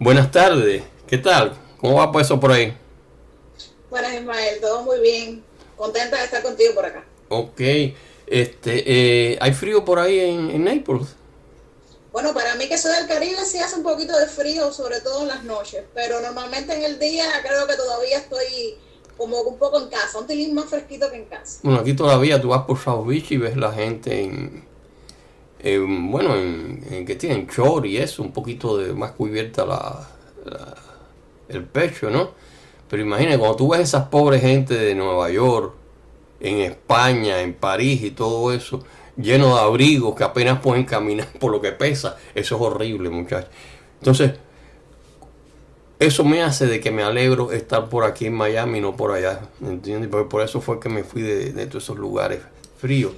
Buenas tardes, ¿qué tal? ¿Cómo va pues eso por ahí? Buenas, Ismael, todo muy bien. Contenta de estar contigo por acá. Ok, ¿hay frío por ahí en Naples? Bueno, para mí que soy del Caribe sí hace un poquito de frío, sobre todo en las noches, pero normalmente en el día creo que todavía estoy como un poco en casa, un tilín más fresquito que en casa. Bueno, aquí todavía tú vas por South Beach y ves la gente bueno, en que tienen short y eso, un poquito de más cubierta el pecho, ¿no? Pero imagínate, cuando tú ves esas pobres gente de Nueva York, en España, en París y todo eso, lleno de abrigos que apenas pueden caminar por lo que pesa, eso es horrible, muchachos. Entonces, eso me hace de que me alegro estar por aquí en Miami y no por allá, ¿entiendes? Porque por eso fue que me fui de todos esos lugares fríos.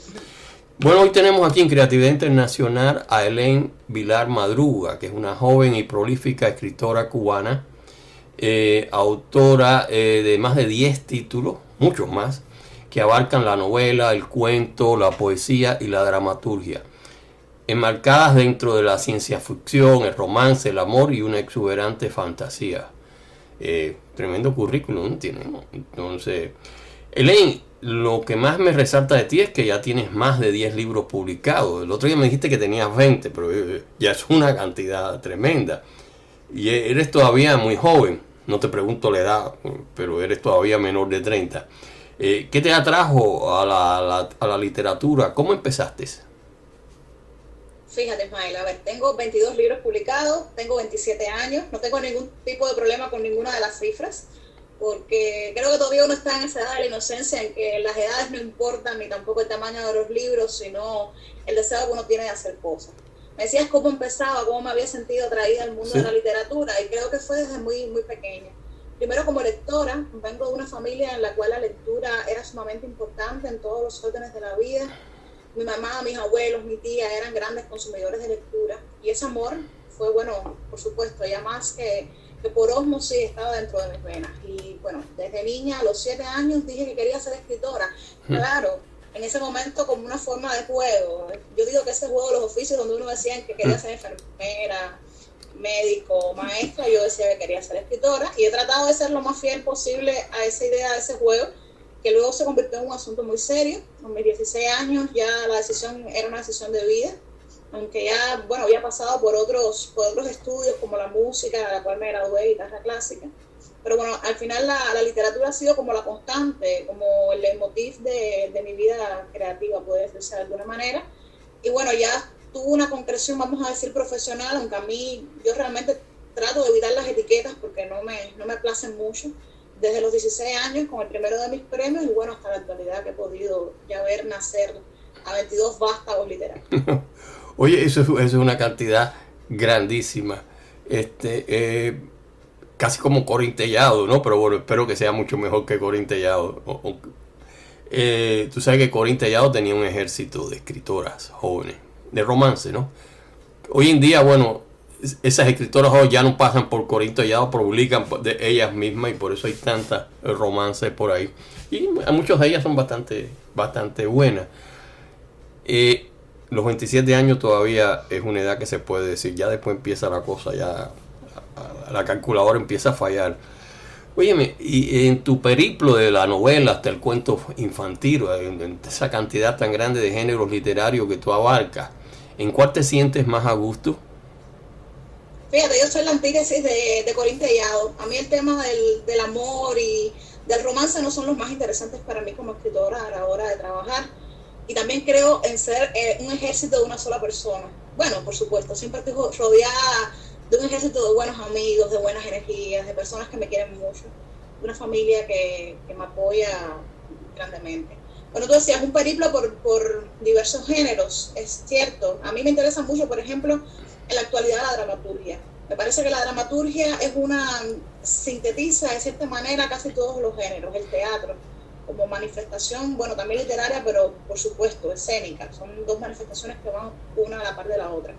Bueno, hoy tenemos aquí en Creatividad Internacional a Helen Vilar Madruga, que es una joven y prolífica escritora cubana, autora de más de 10 títulos, muchos más, que abarcan la novela, el cuento, la poesía y la dramaturgia, enmarcadas dentro de la ciencia ficción, el romance, el amor y una exuberante fantasía. Tremendo currículum tiene, ¿no? Entonces, Elaine, lo que más me resalta de ti es que ya tienes más de 10 libros publicados. El otro día me dijiste que tenías 20, pero ya es una cantidad tremenda. Y eres todavía muy joven. No te pregunto la edad, pero eres todavía menor de 30. ¿Qué te atrajo a la literatura? ¿Cómo empezaste? Fíjate, Ismael, a ver, tengo 22 libros publicados, tengo 27 años, no tengo ningún tipo de problema con ninguna de las cifras, porque creo que todavía uno está en esa edad de la inocencia en que las edades no importan, ni tampoco el tamaño de los libros, sino el deseo que uno tiene de hacer cosas. Me decías cómo empezaba, cómo me había sentido atraída al mundo de la ¿Sí? literatura, y creo que fue desde muy, muy pequeña. Primero como lectora, vengo de una familia en la cual la lectura era sumamente importante en todos los órdenes de la vida. Mi mamá, mis abuelos, mi tía eran grandes consumidores de lectura y ese amor fue, bueno, por supuesto, ya más que por osmosis estaba dentro de mis venas. Y bueno, desde niña a los 7 años dije que quería ser escritora. Claro, en ese momento como una forma de juego. Yo digo que ese juego de los oficios donde uno decía que quería ser enfermera, médico, maestra, yo decía que quería ser escritora y he tratado de ser lo más fiel posible a esa idea de ese juego, que luego se convirtió en un asunto muy serio. Con mis 16 años ya la decisión era una decisión de vida, aunque ya, bueno, había pasado por otros estudios como la música, a la cual me gradué de guitarra clásica. Pero bueno, al final la literatura ha sido como la constante, como el leitmotiv de mi vida creativa, puede decirse de alguna manera. Y bueno, ya tuvo una concreción, vamos a decir, profesional, aunque a mí yo realmente trato de evitar las etiquetas porque no me placen mucho. Desde los 16 años con el primero de mis premios y bueno, hasta la actualidad que he podido ya ver nacer a 22 vástagos literarios. Oye, eso es una cantidad grandísima. Este, casi como Corintellado, ¿no? Pero bueno, espero que sea mucho mejor que Corintellado. Tú sabes que Corintellado tenía un ejército de escritoras jóvenes, de romance, ¿no? Hoy en día, bueno, esas escritoras hoy ya no pasan por Corintellado, publican de ellas mismas y por eso hay tantas romances por ahí. Y muchas de ellas son bastante buenas. Los 27 años todavía es una edad que se puede decir, ya después empieza la cosa, ya la calculadora empieza a fallar. Óyeme, y en tu periplo de la novela hasta el cuento infantil, en esa cantidad tan grande de géneros literarios que tú abarcas, ¿en cuál te sientes más a gusto? Fíjate, yo soy la antítesis de Corín Tellado. A mí el tema del amor y del romance no son los más interesantes para mí como escritora a la hora de trabajar. Y también creo en ser un ejército de una sola persona. Bueno, por supuesto, siempre estoy rodeada de un ejército de buenos amigos, de buenas energías, de personas que me quieren mucho, de una familia que me apoya grandemente. Bueno, tú decías un periplo por diversos géneros, es cierto. A mí me interesa mucho, por ejemplo, en la actualidad la dramaturgia. Me parece que la dramaturgia es sintetiza de cierta manera casi todos los géneros, el teatro, como manifestación, bueno, también literaria, pero por supuesto, escénica. Son dos manifestaciones que van una a la par de la otra.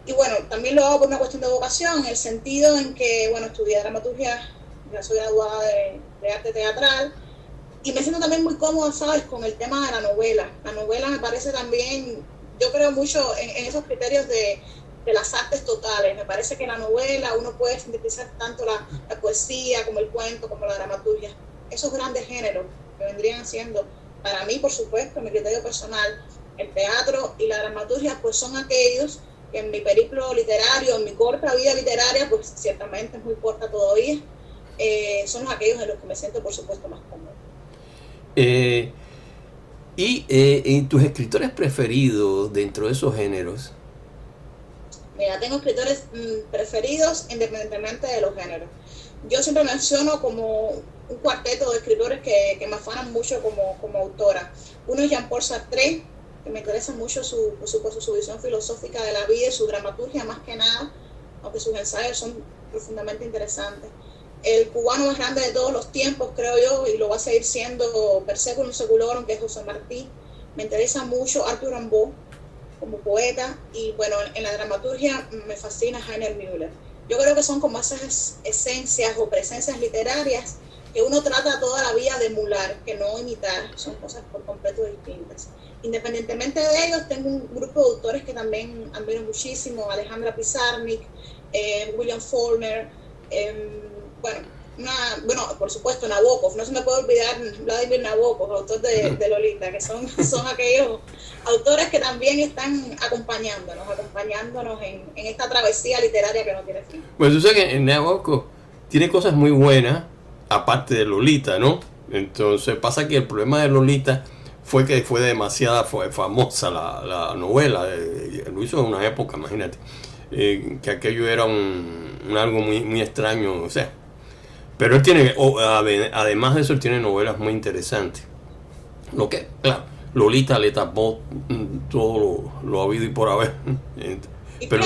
Y bueno, también lo hago por una cuestión de vocación, en el sentido en que, bueno, estudié dramaturgia, ya soy graduada de arte teatral, y me siento también muy cómoda, ¿sabes?, con el tema de la novela. La novela me parece también, yo creo mucho en esos criterios de las artes totales. Me parece que en la novela uno puede sintetizar tanto la poesía como el cuento, como la dramaturgia. Esos grandes géneros que vendrían siendo, para mí, por supuesto, mi criterio personal, el teatro y la dramaturgia, pues son aquellos que en mi periplo literario, en mi corta vida literaria, pues ciertamente es muy corta todavía, son aquellos en los que me siento, por supuesto, más cómodo. ¿Y tus escritores preferidos dentro de esos géneros? Mira, tengo escritores preferidos independientemente de los géneros. Yo siempre menciono como un cuarteto de escritores que me afanan mucho como autora. Uno es Jean-Paul Sartre, que me interesa mucho su visión filosófica de la vida y su dramaturgia más que nada, aunque sus ensayos son profundamente interesantes. El cubano más grande de todos los tiempos, creo yo, y lo va a seguir siendo per seculum seculorum, que es José Martí. Me interesa mucho Arthur Rimbaud como poeta, y bueno, en la dramaturgia me fascina Heiner Müller. Yo creo que son como esas esencias o presencias literarias que uno trata toda la vida de emular, que no imitar, son cosas por completo distintas. Independientemente de ellos, tengo un grupo de autores que también admiro muchísimo: Alejandra Pizarnik, William Faulkner, bueno, por supuesto Nabokov, no se me puede olvidar Vladimir Nabokov, autor de Lolita, que son aquellos autores que también están acompañándonos en esta travesía literaria que no tiene fin. Pues tú sabes que Nabokov tiene cosas muy buenas, aparte de Lolita, ¿no? Entonces pasa que el problema de Lolita fue que fue demasiada famosa la novela, lo hizo en una época, imagínate, que aquello era algo muy, muy extraño, o sea. Pero él tiene, además de eso, él tiene novelas muy interesantes. Lo que, claro, Lolita le tapó todo lo habido y por haber. Pero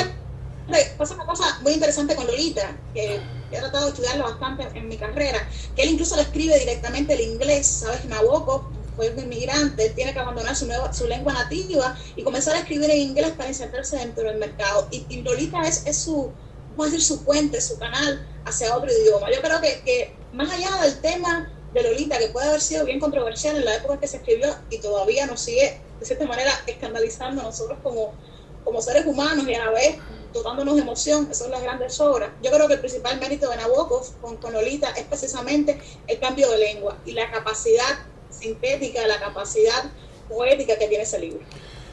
pasa una cosa muy interesante con Lolita, que he tratado de estudiarlo bastante en mi carrera, que él incluso le escribe directamente el inglés, ¿sabes? Nabokov fue un inmigrante, tiene que abandonar su lengua nativa y comenzar a escribir en inglés para insertarse dentro del mercado. Y Lolita es su, vamos a decir, su puente, su canal hacia otro idioma. Yo creo que más allá del tema de Lolita, que puede haber sido bien controversial en la época que se escribió y todavía nos sigue de cierta manera escandalizando a nosotros como seres humanos y a la vez dotándonos de emoción, que son las grandes obras. Yo creo que el principal mérito de Nabokov con Lolita es precisamente el cambio de lengua y la capacidad sintética, la capacidad poética que tiene ese libro.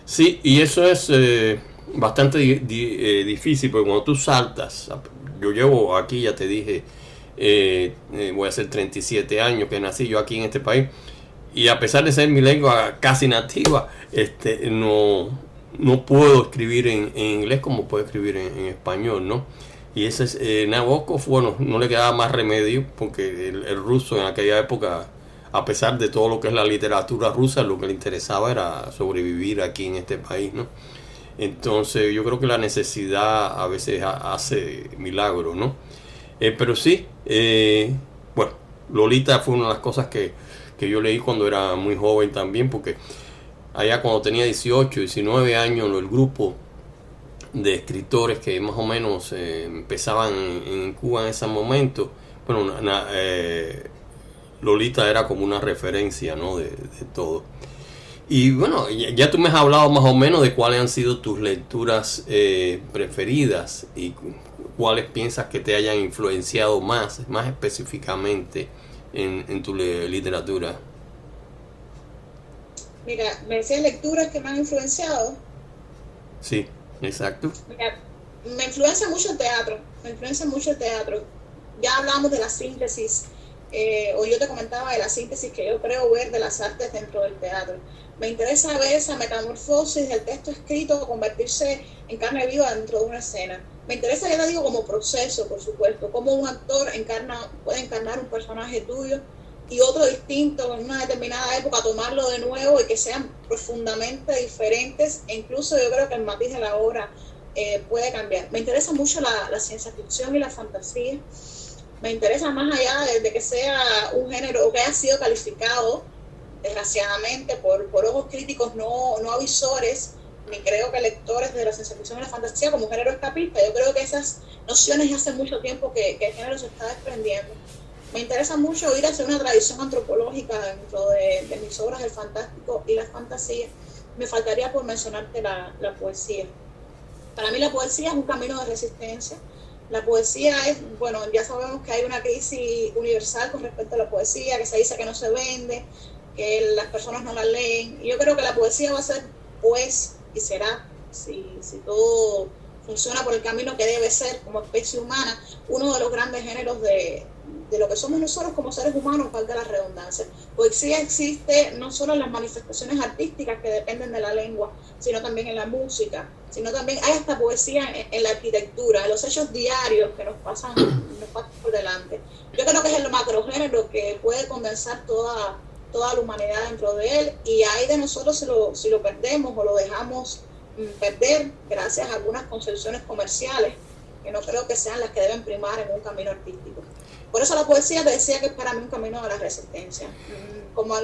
Sí, y eso es bastante difícil, porque cuando tú saltas, yo llevo aquí, ya te dije, voy a hacer 37 años que nací yo aquí en este país, y a pesar de ser mi lengua casi nativa, no puedo escribir en inglés como puedo escribir en español, ¿no? Y ese es Nabokov, bueno, no le quedaba más remedio, porque el ruso en aquella época, a pesar de todo lo que es la literatura rusa, lo que le interesaba era sobrevivir aquí en este país, ¿no? Entonces yo creo que la necesidad a veces hace milagros, ¿no? Pero sí, bueno, Lolita fue una de las cosas que yo leí cuando era muy joven también, porque allá cuando tenía 18, 19 años, el grupo de escritores que más o menos empezaban en Cuba en ese momento, bueno, Lolita era como una referencia, ¿no? de todo. Y bueno, ya tú me has hablado más o menos de cuáles han sido tus lecturas preferidas y cuáles piensas que te hayan influenciado más específicamente en tu literatura. Mira, me decías lecturas que me han influenciado. Sí, exacto. Mira, me influencia mucho el teatro. Ya hablamos de la síntesis, o yo te comentaba de la síntesis que yo creo ver de las artes dentro del teatro. Me interesa ver esa metamorfosis del texto escrito convertirse en carne viva dentro de una escena. Me interesa, ya te digo, como proceso, por supuesto, cómo un actor puede encarnar un personaje tuyo y otro distinto en una determinada época, tomarlo de nuevo y que sean profundamente diferentes, e incluso yo creo que el matiz de la obra puede cambiar. Me interesa mucho la ciencia ficción y la fantasía. Me interesa más allá de que sea un género que haya sido calificado, desgraciadamente, por ojos críticos no avisores, ni creo que lectores de la ciencia ficción y la fantasía como género escapista. Yo creo que esas nociones ya hace mucho tiempo que el género se está desprendiendo. Me interesa mucho ir hacia una tradición antropológica dentro de mis obras del fantástico y la fantasía. Me faltaría por mencionarte la poesía. Para mí la poesía es un camino de resistencia. La poesía es, bueno, ya sabemos que hay una crisis universal con respecto a la poesía, que se dice que no se vende, que las personas no la leen. Y yo creo que la poesía va a ser, pues, y será, si todo funciona por el camino que debe ser como especie humana, uno de los grandes géneros de lo que somos nosotros como seres humanos, valga la redundancia. Poesía existe no solo en las manifestaciones artísticas que dependen de la lengua, sino también en la música, sino también hay hasta poesía en la arquitectura, en los hechos diarios que nos pasan por delante. Yo creo que es el macrogénero que puede condensar toda la humanidad dentro de él, y hay de nosotros si lo perdemos o lo dejamos perder gracias a algunas concepciones comerciales que no creo que sean las que deben primar en un camino artístico. Por eso la poesía te decía que es para mí un camino de la resistencia. Como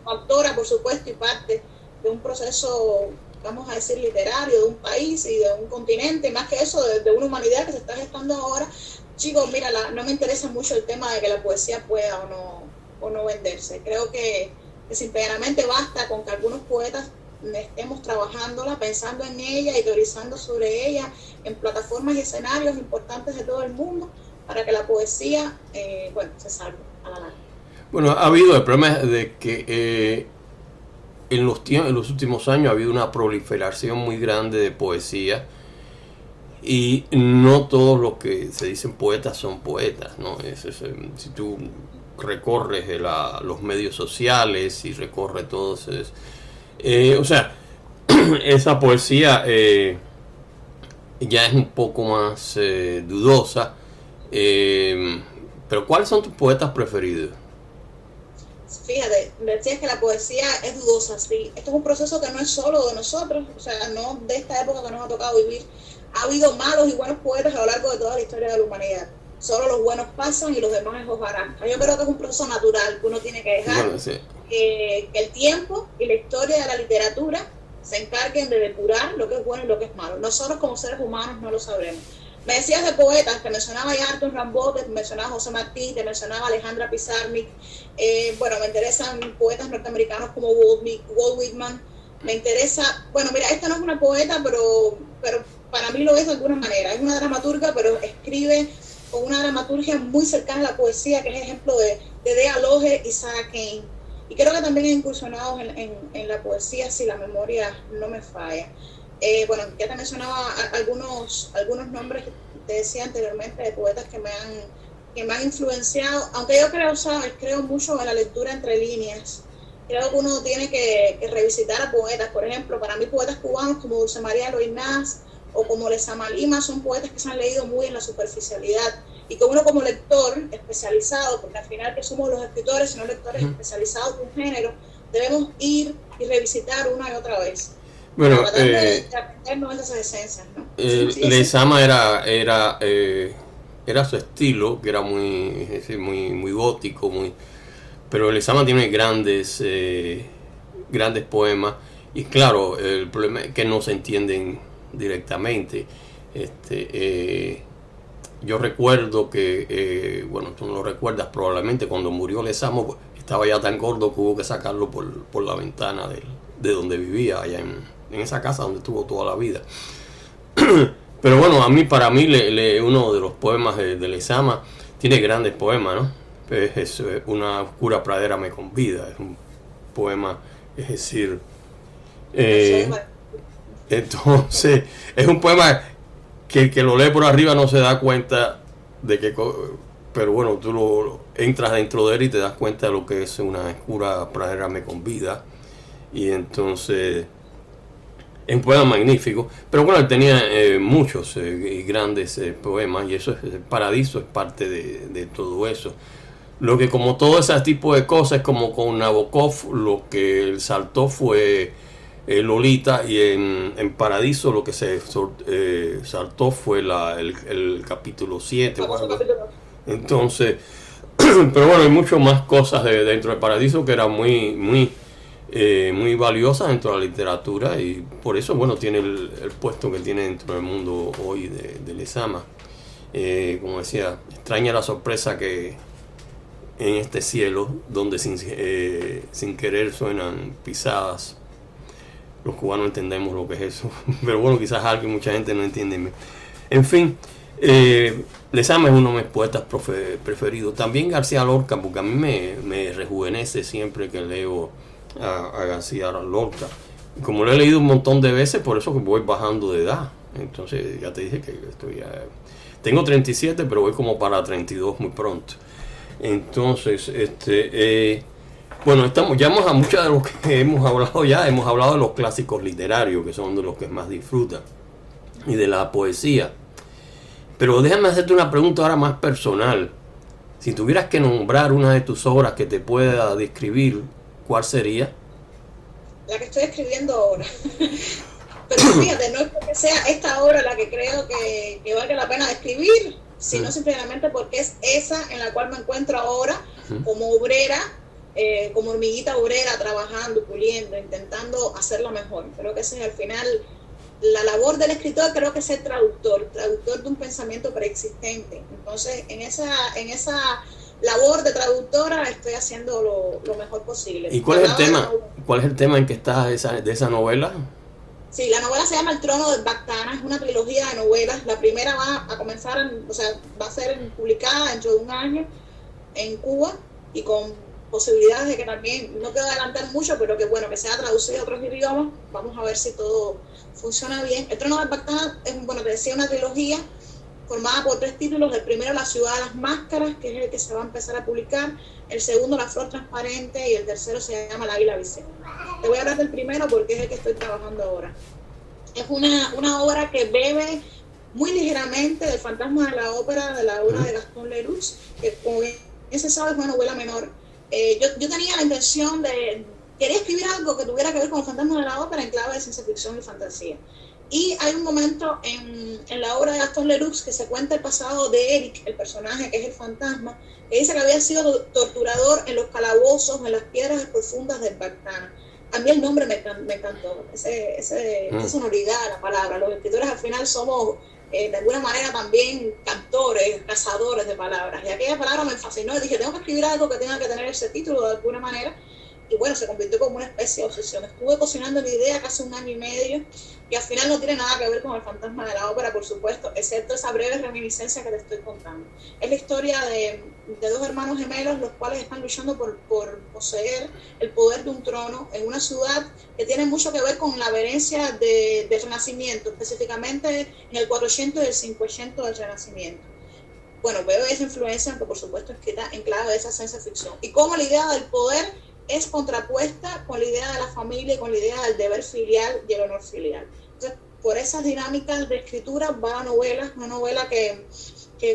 autora, por supuesto, y parte de un proceso, vamos a decir, literario de un país y de un continente, más que eso, de una humanidad que se está gestando ahora. Chicos, mira, no me interesa mucho el tema de que la poesía pueda o no venderse. Creo que simplemente basta con que algunos poetas estemos trabajándola, pensando en ella y teorizando sobre ella en plataformas y escenarios importantes de todo el mundo para que la poesía se salve a la larga. Bueno, ha habido el problema de que en los últimos años ha habido una proliferación muy grande de poesía, y no todos los que se dicen poetas son poetas, ¿no? Si tú recorres los medios sociales y recorres todos, esa poesía ya es un poco más dudosa. Pero ¿cuáles son tus poetas preferidos? Fíjate, decías que la poesía es dudosa, sí. Esto es un proceso que no es solo de nosotros, o sea, no de esta época que nos ha tocado vivir. Ha habido malos y buenos poetas a lo largo de toda la historia de la humanidad. Solo los buenos pasan y los demás escogerán. Yo creo que es un proceso natural que uno tiene que dejar, que el tiempo y la historia de la literatura se encarguen de depurar lo que es bueno y lo que es malo. Nosotros como seres humanos no lo sabremos. Me decías de poetas, te mencionaba ya Arthur Rimbaud, te mencionaba José Martí, te mencionaba Alejandra Pizarnik. Me interesan poetas norteamericanos como Walt Whitman. Me interesa, mira, esta no es una poeta, pero para mí lo es de alguna manera. Es una dramaturga, pero escribe con una dramaturgia muy cercana a la poesía, que es ejemplo de Dea Loge y Sarah Kane. Y creo que también he incursionado en la poesía, si la memoria no me falla. Ya te mencionaba algunos nombres que te decía anteriormente de poetas que me han influenciado, aunque yo creo mucho en la lectura entre líneas. Creo que uno tiene que revisitar a poetas. Por ejemplo, para mí poetas cubanos como Dulce María Loinás o como Lezama Lima son poetas que se han leído muy en la superficialidad, y que uno como lector especializado, porque al final que somos los escritores, sino lectores especializados de un género, debemos ir y revisitar una y otra vez. Bueno, esas esencias, ¿no? Lezama era su estilo, que era muy gótico, pero Lezama tiene grandes poemas, y claro, el problema es que no se entienden directamente. Yo recuerdo que, tú no lo recuerdas probablemente, cuando murió Lezama estaba ya tan gordo que hubo que sacarlo por la ventana de donde vivía, allá en esa casa donde estuvo toda la vida. Pero para mí uno de los poemas de Lezama tiene grandes poemas, ¿no? Es Una oscura pradera me convida, es un poema, es decir, entonces es un poema que el que lo lee por arriba no se da cuenta de que, pero tú lo entras dentro de él y te das cuenta de lo que es una oscura pradera me convida. Y entonces es un poema magnífico, pero él tenía muchos grandes poemas, y eso el Paradiso es parte de todo eso. Lo que, como todo ese tipo de cosas, como con Nabokov, lo que saltó fue Lolita, y en Paradiso lo que se saltó fue el capítulo 7. Entonces, pero hay mucho más cosas dentro del Paradiso que eran muy valiosas dentro de la literatura, y por eso tiene el puesto que tiene dentro del mundo hoy de Lezama. Como decía, extraña la sorpresa que en este cielo donde sin querer suenan pisadas, los cubanos entendemos lo que es eso. Pero bueno, quizás mucha gente no entiende. En fin, Lezama es uno de mis poetas preferidos. También García Lorca, porque a mí me rejuvenece siempre que leo a García Lorca. Como lo he leído un montón de veces, por eso que voy bajando de edad. Entonces ya te dije que tengo 37, pero voy como para 32 muy pronto. Entonces, bueno, llegamos a muchas de los que hemos hablado ya. Hemos hablado de los clásicos literarios, que son de los que más disfrutan, y de la poesía. Pero déjame hacerte una pregunta ahora más personal. Si tuvieras que nombrar una de tus obras que te pueda describir, ¿cuál sería? La que estoy escribiendo ahora. Pero fíjate, no es porque sea esta obra la que creo que valga la pena describir, sino simplemente porque es esa en la cual me encuentro ahora como obrera, como hormiguita obrera, trabajando, puliendo, intentando hacerlo mejor. Creo que ese es al final la labor del escritor, creo que es ser traductor de un pensamiento preexistente. Entonces, en esa labor de traductora estoy haciendo lo mejor posible. ¿Y cuál es el tema? ¿Cuál es el tema en que estás de esa novela? Sí, la novela se llama El trono de Bagdana, es una trilogía de novelas. La primera va a ser publicada dentro de un año en Cuba y con posibilidades de que también, no quiero adelantar mucho, pero que bueno, que sea traducida a otros idiomas. Vamos a ver si todo funciona bien. El trono de Bagdana es, te decía, una trilogía formada por 3 títulos. El primero, La ciudad de las máscaras, que es el que se va a empezar a publicar. El segundo, La flor transparente, y el tercero se llama La águila visera. Te voy a hablar del primero porque es el que estoy trabajando ahora. Es una obra que bebe muy ligeramente del Fantasma de la Ópera, de la obra de Gastón Leroux, que como bien se sabe es una novela menor. Yo tenía la intención quería escribir algo que tuviera que ver con el Fantasma de la Ópera en clave de ciencia ficción y fantasía. Y hay un momento en la obra de Gastón Leroux que se cuenta el pasado de Eric, el personaje que es el fantasma, que dice que había sido torturador en los calabozos, en las piedras profundas del Bagdana. A mí el nombre me encantó, esa sonoridad de la palabra. Los escritores al final somos, de alguna manera, también cantores, cazadores de palabras. Y aquella palabra me fascinó y dije, tengo que escribir algo que tenga que tener ese título de alguna manera. Y bueno, se convirtió como una especie de obsesión. Estuve cocinando la idea casi 1 año y medio y al final no tiene nada que ver con el Fantasma de la Ópera, por supuesto, excepto esa breve reminiscencia que te estoy contando. Es la historia de 2 hermanos gemelos, los cuales están luchando por poseer el poder de un trono en una ciudad que tiene mucho que ver con la herencia del Renacimiento, específicamente en el 400 y el 500 del Renacimiento. Bueno, veo esa influencia, aunque por supuesto escrita en clave de esa ciencia ficción. Y cómo la idea del poder es contrapuesta con la idea de la familia y con la idea del deber filial y el honor filial. Entonces, por esas dinámicas de escritura va la novela, una novela que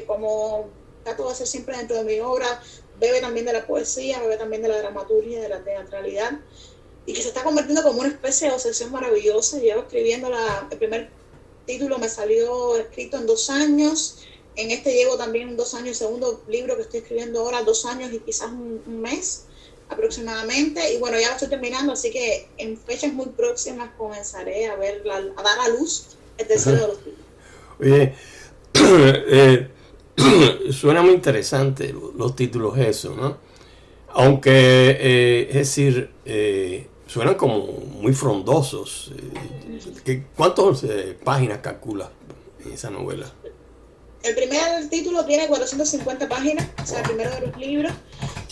como trato de hacer siempre dentro de mi obra, bebe también de la poesía, bebe también de la dramaturgia, de la teatralidad, y que se está convirtiendo como una especie de obsesión maravillosa. Llevo escribiendo el primer título, me salió escrito en 2 años, en este llevo también 2 años, el segundo libro que estoy escribiendo ahora, 2 años y quizás un mes aproximadamente, y bueno, ya lo estoy terminando, así que en fechas muy próximas comenzaré a dar a luz el tercero de los títulos. Oye, suena muy interesante los títulos eso, ¿no? Aunque, es decir, suenan como muy frondosos. ¿Cuántas páginas calculas en esa novela? El primer título tiene 450 páginas, o sea, el primero de los libros.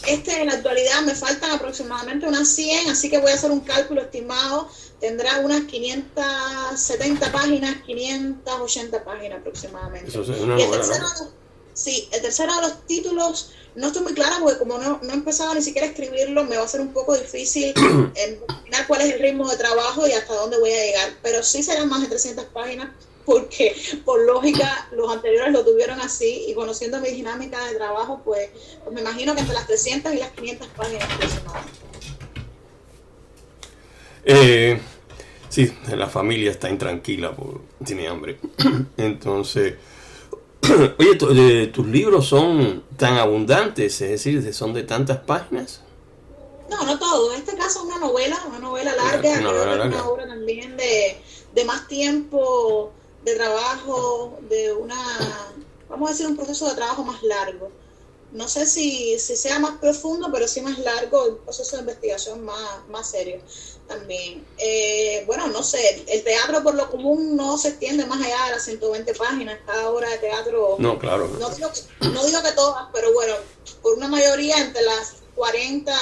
En la actualidad me faltan aproximadamente unas 100, así que voy a hacer un cálculo estimado. Tendrá unas 570 páginas, 580 páginas aproximadamente. Eso es una novela, ¿no? Sí, el tercero de los títulos no estoy muy clara porque como no he empezado ni siquiera a escribirlo, me va a ser un poco difícil imaginar cuál es el ritmo de trabajo y hasta dónde voy a llegar. Pero sí serán más de 300 páginas porque por lógica los anteriores lo tuvieron así y conociendo mi dinámica de trabajo, pues me imagino que entre las 300 y las 500 páginas aproximadamente. Sí, la familia está intranquila, tiene hambre. Entonces, oye, ¿tus libros son tan abundantes? Es decir, ¿son de tantas páginas? No todo. En este caso es una novela larga, una obra también de más tiempo de trabajo, vamos a decir, un proceso de trabajo más largo. no sé si sea más profundo, pero sí más largo, un proceso de investigación más serio también. Bueno, no sé, el teatro por lo común no se extiende más allá de las 120 páginas, cada obra de teatro, No, claro. No digo que todas, pero bueno, por una mayoría entre las 40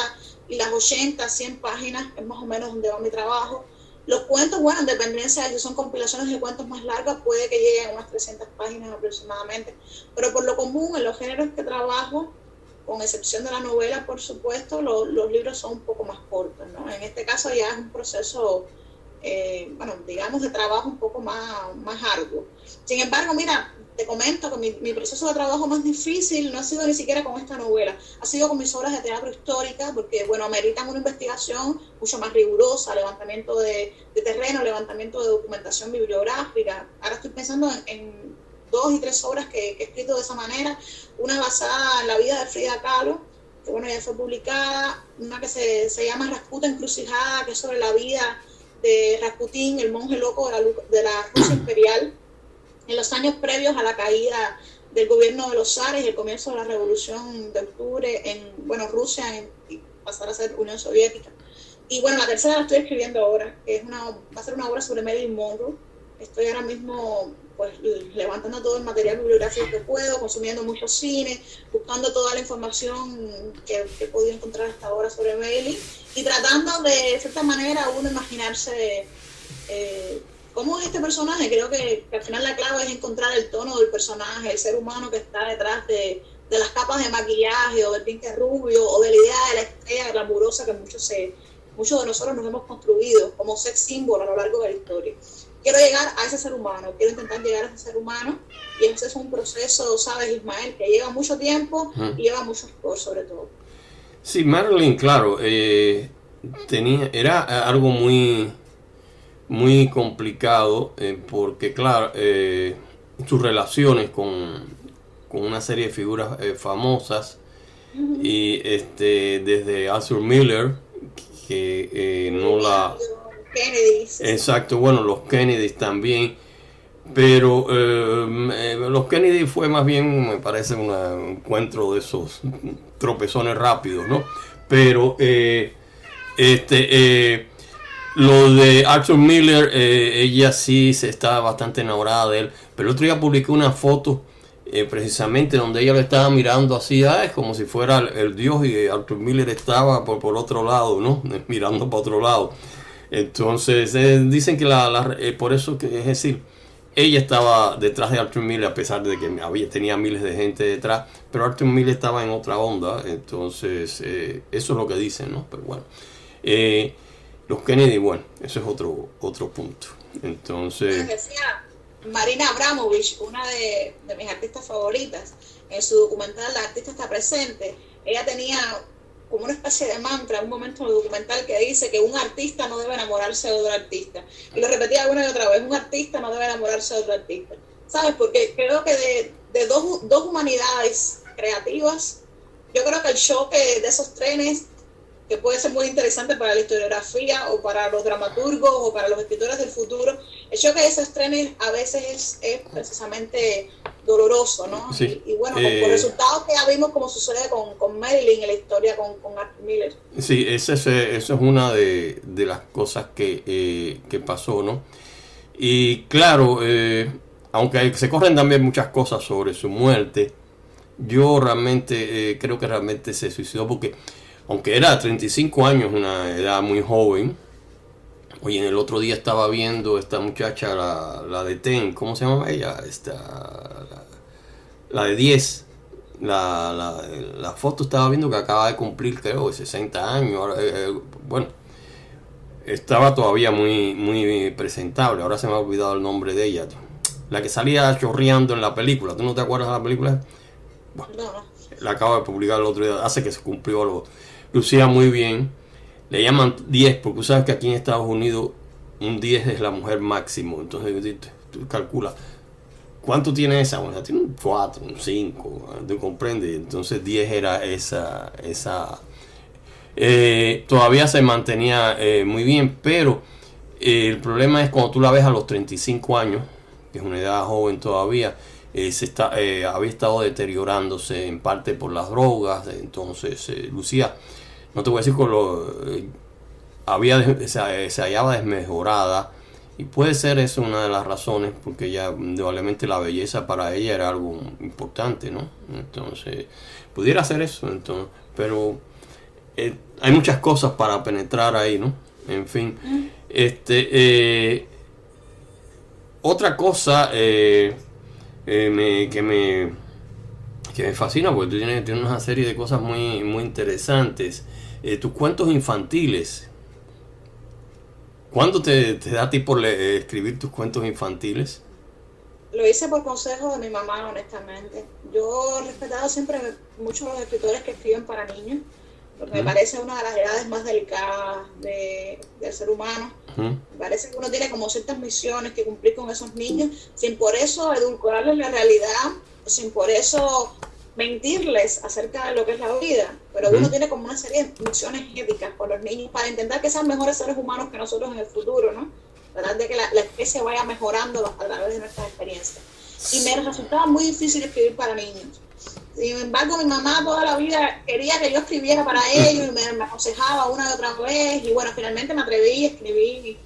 y las 80, 100 páginas, es más o menos donde va mi trabajo. Los cuentos, bueno, en dependencia de si son compilaciones de cuentos más largas, puede que lleguen a unas 300 páginas aproximadamente, pero por lo común, en los géneros que trabajo, con excepción de la novela, por supuesto, los libros son un poco más cortos, ¿no? En este caso ya es un proceso, bueno, digamos, de trabajo un poco más arduo. Sin embargo, mira, te comento que mi proceso de trabajo más difícil no ha sido ni siquiera con esta novela, ha sido con mis obras de teatro histórica, porque, bueno, ameritan una investigación mucho más rigurosa, levantamiento de terreno, levantamiento de documentación bibliográfica. Ahora estoy pensando en 2 y 3 obras que he escrito de esa manera, una basada en la vida de Frida Kahlo, que bueno, ya fue publicada, una que se llama Rasputin Encrucijada, que es sobre la vida de Rasputín, el monje loco de la Rusia imperial, en los años previos a la caída del gobierno de los zares y el comienzo de la Revolución de Octubre en, bueno, Rusia y pasar a ser Unión Soviética. Y bueno, la tercera la estoy escribiendo ahora, que va a ser una obra sobre Marilyn Monroe. Estoy ahora mismo pues levantando todo el material bibliográfico que puedo, consumiendo mucho cine, buscando toda la información que he podido encontrar hasta ahora sobre Marilyn y tratando de cierta manera uno imaginarse cómo es este personaje. Creo que al final la clave es encontrar el tono del personaje, el ser humano que está detrás de las capas de maquillaje o del tinte rubio o de la idea de la estrella glamurosa que muchos de nosotros nos hemos construido como sex symbol a lo largo de la historia. Quiero llegar a ese ser humano, quiero intentar llegar a ese ser humano, y ese es un proceso, ¿sabes, Ismael?, que lleva mucho tiempo y lleva mucho esfuerzo sobre todo. Sí, Marilyn, claro, era algo muy, muy complicado, porque claro, sus relaciones con una serie de figuras famosas, y desde Arthur Miller, que no la... Kennedy. Exacto, bueno, los Kennedys también, pero los Kennedy fue más bien, me parece, un encuentro de esos tropezones rápidos, ¿no? Pero lo de Arthur Miller, ella sí se estaba bastante enamorada de él, pero el otro día publiqué una foto precisamente donde ella le estaba mirando así, es como si fuera el dios, y Arthur Miller estaba por otro lado, ¿no? Mirando para otro lado. Entonces dicen que por eso, que es decir, ella estaba detrás de Arthur Miller, a pesar de que tenía miles de gente detrás, pero Arthur Miller estaba en otra onda. Entonces eso es lo que dicen, ¿no? Pero bueno, los Kennedy, bueno, eso es otro punto. Entonces decía Marina Abramovich, una de mis artistas favoritas, en su documental La artista está presente, ella tenía como una especie de mantra, un momento en el documental que dice que un artista no debe enamorarse de otro artista. Y lo repetía una y otra vez, un artista no debe enamorarse de otro artista. ¿Sabes? Porque creo que de dos humanidades creativas, yo creo que el choque de esos trenes, que puede ser muy interesante para la historiografía o para los dramaturgos o para los escritores del futuro, el choque de esos trenes a veces es precisamente doloroso, ¿no? Sí, y bueno, por resultados que ya vimos como sucede con Marilyn en la historia con Arthur Miller. Sí, esa es una de las cosas que pasó, ¿no? Y claro, aunque se corren también muchas cosas sobre su muerte, yo realmente creo que realmente se suicidó porque, aunque era 35 años, una edad muy joven. Oye, en el otro día estaba viendo esta muchacha, la de Ten, ¿cómo se llama ella? La de 10. La foto estaba viendo que acaba de cumplir, creo, 60 años. Ahora, bueno, estaba todavía muy, muy presentable. Ahora se me ha olvidado el nombre de ella. La que salía chorreando en la película. ¿Tú no te acuerdas de la película? Bueno, No. la acaba de publicar el otro día. Hace que se cumplió algo. Lucía muy bien. Le llaman 10 porque tú sabes que aquí en Estados Unidos un 10 es la mujer máximo. Entonces tú calculas cuánto tiene esa. Bueno, tiene un 4, un 5, ¿tú comprendes? Entonces 10 era esa todavía se mantenía muy bien, pero el problema es cuando tú la ves a los 35 años, que es una edad joven todavía, había estado deteriorándose en parte por las drogas. Entonces Lucía, no te voy a decir se hallaba desmejorada, y puede ser eso una de las razones, porque ya indudablemente la belleza para ella era algo importante, ¿no? Entonces pudiera ser eso. Entonces, pero hay muchas cosas para penetrar ahí, ¿no? En fin, otra cosa que me fascina, porque tú tienes una serie de cosas muy, muy interesantes. Tus cuentos infantiles. ¿Cuándo te da a ti por escribir tus cuentos infantiles? Lo hice por consejo de mi mamá, honestamente. Yo he respetado siempre mucho a los escritores que escriben para niños, porque me parece una de las edades más delicadas del ser humano. Me parece que uno tiene como ciertas misiones que cumplir con esos niños, sin por eso edulcorarles la realidad, sin por eso mentirles acerca de lo que es la vida, pero uno tiene como una serie de misiones éticas con los niños para intentar que sean mejores seres humanos que nosotros en el futuro, ¿no? Tratar de que la especie vaya mejorando a través de nuestras experiencias. Y me resultaba muy difícil escribir para niños. Sin embargo, mi mamá toda la vida quería que yo escribiera para ellos y me aconsejaba una y otra vez, y bueno, finalmente me atreví y escribí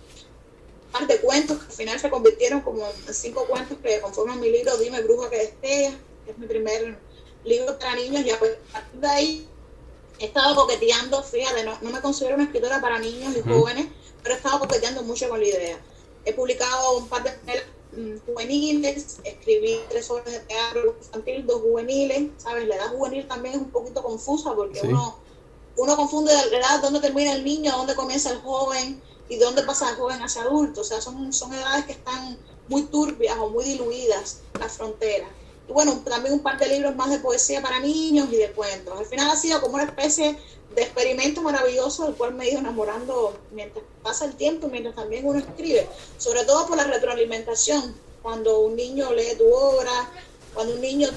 un par de cuentos que al final se convirtieron como en 5 cuentos que conforman mi libro Dime Bruja que Destellas, que es mi primer libro para niños. Ya pues, a partir de ahí he estado coqueteando, fíjate, no me considero una escritora para niños y jóvenes, pero he estado coqueteando mucho con la idea. He publicado un par de novelas juveniles, escribí 3 obras de teatro infantil, 2 juveniles, ¿sabes? La edad juvenil también es un poquito confusa porque uno confunde la edad, dónde termina el niño, dónde comienza el joven y dónde pasa el joven hacia adulto. O sea, son edades que están muy turbias o muy diluidas las fronteras. Y bueno, también un par de libros más de poesía para niños y de cuentos. Al final ha sido como una especie de experimento maravilloso del cual me he ido enamorando mientras pasa el tiempo y mientras también uno escribe. Sobre todo por la retroalimentación. Cuando un niño lee tu obra, cuando un niño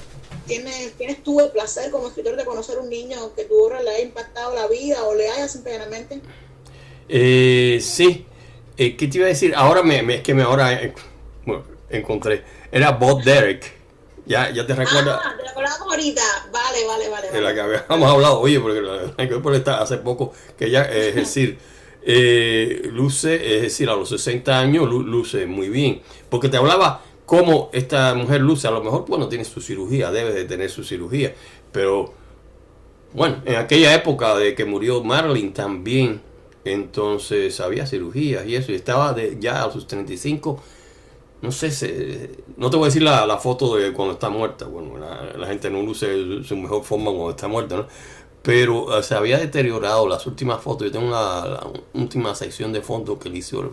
tienes tú el placer como escritor de conocer un niño que tu obra le haya impactado la vida o le haya simplemente. Sí. ¿Qué te iba a decir? Ahora encontré. Era Bob Derek. Ya te recuerdas. Te recordamos ahorita. Vale. De la que habíamos hablado, oye, porque hace poco, que ella, es decir, luce, es decir, a los 60 años luce muy bien. Porque te hablaba cómo esta mujer luce, a lo mejor, bueno, tiene su cirugía, debe de tener su cirugía, pero, bueno, en aquella época de que murió Marilyn también, entonces había cirugías y eso, y estaba ya a sus 35. No sé, no te voy a decir la foto de cuando está muerta. Bueno, la gente no luce su mejor forma cuando está muerta, ¿no? Pero se había deteriorado las últimas fotos. Yo tengo la última sección de fotos que le hizo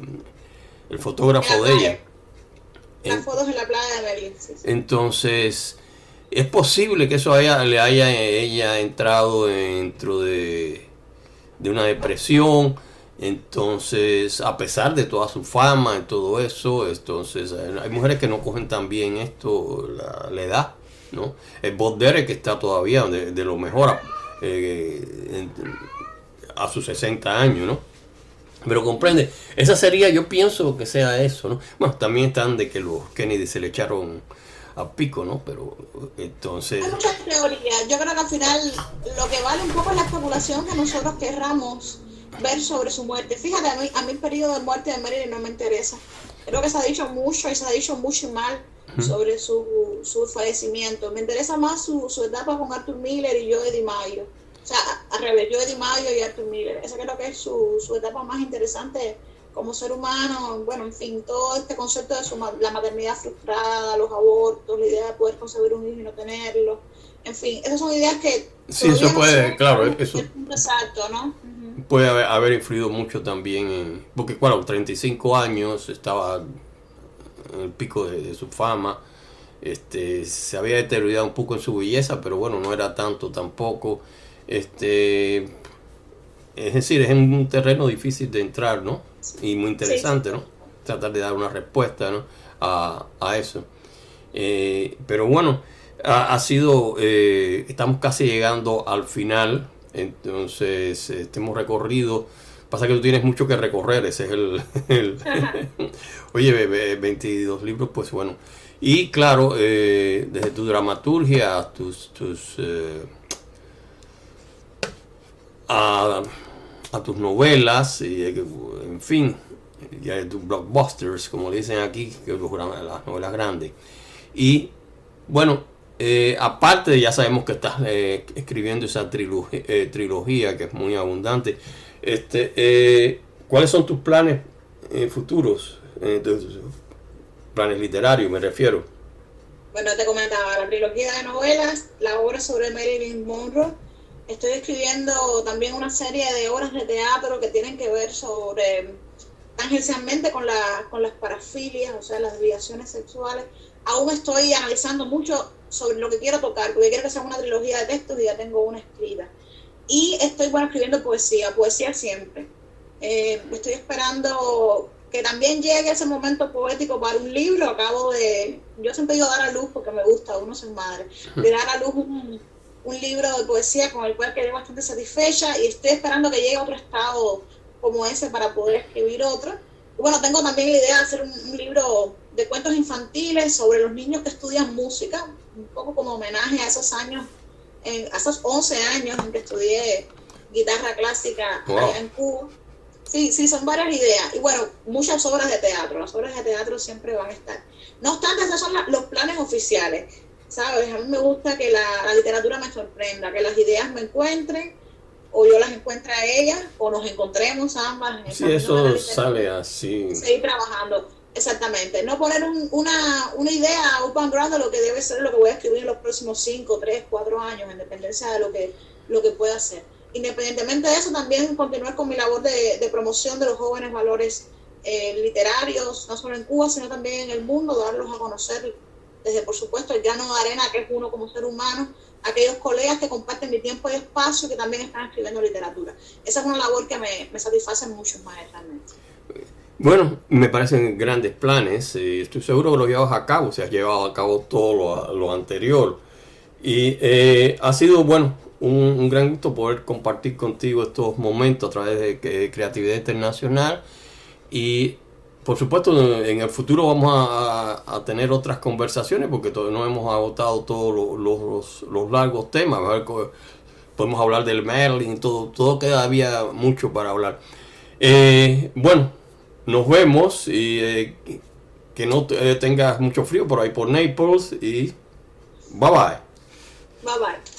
el fotógrafo de ella. Las fotos en la playa de Berlín. Sí. Entonces, es posible que eso le haya ella entrado dentro de una depresión. Entonces, a pesar de toda su fama y todo eso, entonces hay mujeres que no cogen tan bien esto, la edad, ¿no? El Bob Derek que está todavía de lo mejor a sus 60 años, ¿no? Pero comprende, esa sería, yo pienso que sea eso, ¿no? Bueno, también están de que los Kennedy se le echaron a pico, ¿no? Pero entonces... Hay muchas teorías. Yo creo que al final lo que vale un poco es la especulación que nosotros querramos ver sobre su muerte. Fíjate, a mí el periodo de muerte de Marilyn no me interesa. Creo que se ha dicho mucho y mal sobre su fallecimiento. Me interesa más su etapa con Arthur Miller y Joe DiMaggio. O sea, al revés, Joe DiMaggio y Arthur Miller. Esa creo que es su etapa más interesante como ser humano. Bueno, en fin, todo este concepto de la maternidad frustrada, los abortos, la idea de poder concebir un hijo y no tenerlo. En fin, esas son ideas que... Sí, eso puede, claro, eso... El punto exacto, ¿no? Puede haber influido mucho también porque claro, 35 años estaba en el pico de su fama, se había deteriorado un poco en su belleza, pero bueno, no era tanto tampoco, es decir, es un terreno difícil de entrar, ¿no? Y muy interesante, ¿no? Tratar de dar una respuesta, ¿no? a eso, pero bueno, ha sido, estamos casi llegando al final. Entonces, hemos recorrido. Pasa que tú tienes mucho que recorrer. Ese es Oye, 22 libros, pues bueno. Y claro, desde tu dramaturgia a, a tus novelas, y, en fin, ya tus blockbusters, como le dicen aquí, que es las novelas grandes. Y bueno, aparte de ya sabemos que estás escribiendo esa trilogía que es muy abundante, ¿cuáles son tus planes futuros? Planes literarios me refiero. Bueno, te comentaba, la trilogía de novelas, la obra sobre Marilyn Monroe. Estoy escribiendo también una serie de obras de teatro que tienen que ver sobre, tangencialmente con las parafilias, o sea, las desviaciones sexuales. Aún estoy analizando mucho sobre lo que quiero tocar, porque quiero que sea una trilogía de textos y ya tengo una escrita. Y estoy, bueno, escribiendo poesía siempre. Estoy esperando que también llegue ese momento poético para un libro. Yo siempre digo dar a luz porque me gusta, uno ser madre, de dar a luz un libro de poesía con el cual quedé bastante satisfecha y estoy esperando que llegue a otro estado como ese para poder escribir otro. Y bueno, tengo también la idea de hacer un libro de cuentos infantiles sobre los niños que estudian música, un poco como homenaje a esos años, a esos 11 años en que estudié guitarra clásica allá en Cuba. Sí, son varias ideas. Y bueno, muchas obras de teatro. Las obras de teatro siempre van a estar. No obstante, esos son los planes oficiales. ¿Sabes? A mí me gusta que la literatura me sorprenda, que las ideas me encuentren, o yo las encuentre a ellas, o nos encontremos ambas. Sí, eso sale así. Seguir trabajando. Exactamente. No poner una idea open ground de lo que debe ser lo que voy a escribir en los próximos 5, 3, 4 años, en dependencia de lo que pueda hacer. Independientemente de eso, también continuar con mi labor de promoción de los jóvenes valores literarios, no solo en Cuba, sino también en el mundo, darlos a conocer desde, por supuesto, el grano de arena que es uno como ser humano, aquellos colegas que comparten mi tiempo y espacio que también están escribiendo literatura. Esa es una labor que me satisface mucho más realmente. Bueno, me parecen grandes planes, estoy seguro que los llevas a cabo, se has llevado a cabo todo lo anterior. Y ha sido, bueno, un gran gusto poder compartir contigo estos momentos a través de Creatividad Internacional. Y por supuesto en el futuro vamos a tener otras conversaciones porque todavía no hemos agotado todos los largos temas. A ver, podemos hablar del Merlin, todo queda mucho para hablar. Bueno, nos vemos y que no tengas mucho frío por ahí por Naples y bye bye. Bye bye.